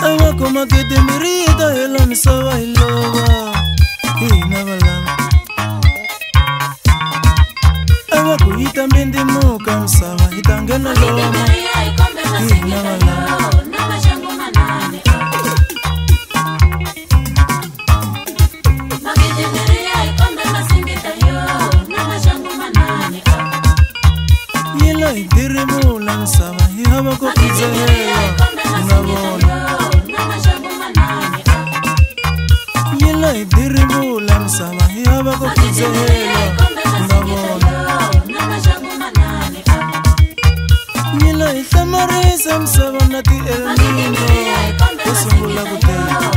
Awa koma kete mirita hela misawa hilova ina balama. Awa kuita mbindi muka msawa hitangena loma ina balama. Yela idiri mula msawa hihaba kukuzahela unabona. Yela idiri mula msawa hihaba kukuzahela unabona. Yela ithamarisa msawa nati elnino kusungula kutela.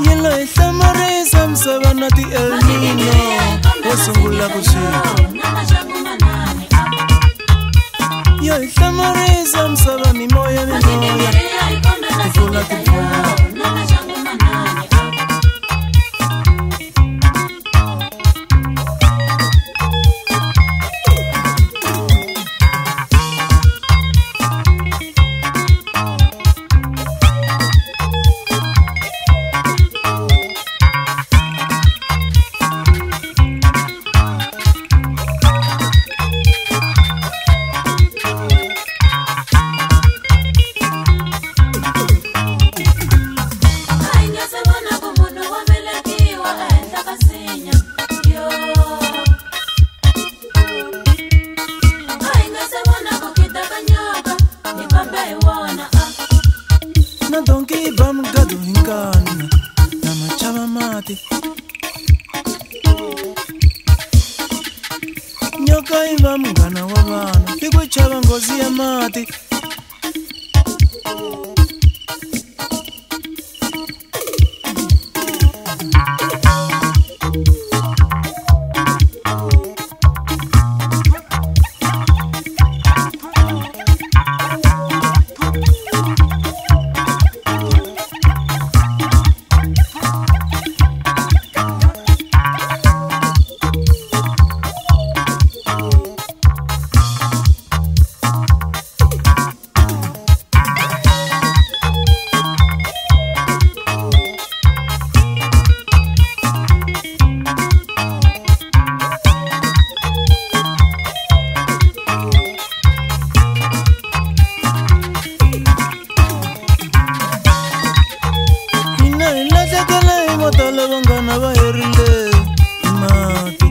Yela ithamarisa msawa nati elnino kusungula kushika. Yo ithamarisa msawa mimoya tifula tifula. Na donki bam gado hinkana na machaba mati. Nyoka iba mungana wabana pigwe chaba ngozi ya mati. Botala bangana baherile mati.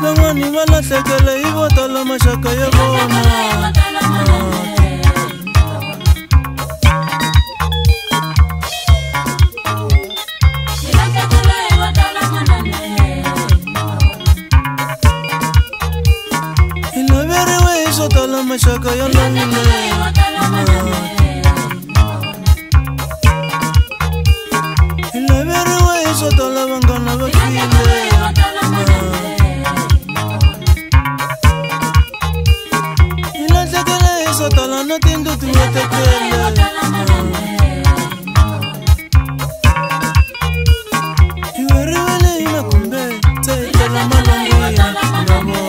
Bangani balahlekele ibotala mashaka yabona mati. Ilabere isotala mashaka yalonile mati. Tola bangana bakile ila tekele eso tola no tiendo tu tekele iwere wale ina kumbe te tola malangi ngamo.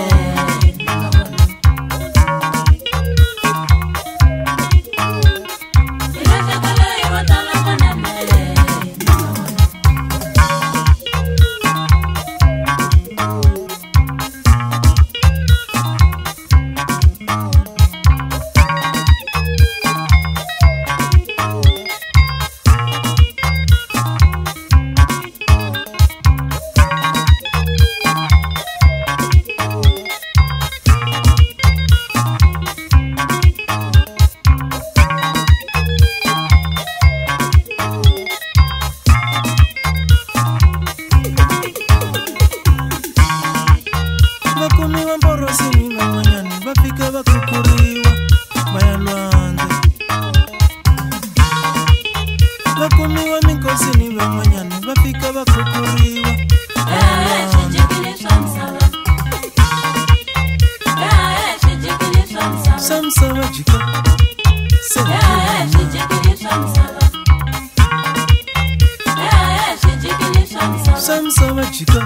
Bakumiwa mborosini manganyani bafika bakukuriwa bayalwande. Bakumiwa minkosini manganyani bafika bakukuriwa bayalwande. Samsawa jika Samsawa jika Samsawa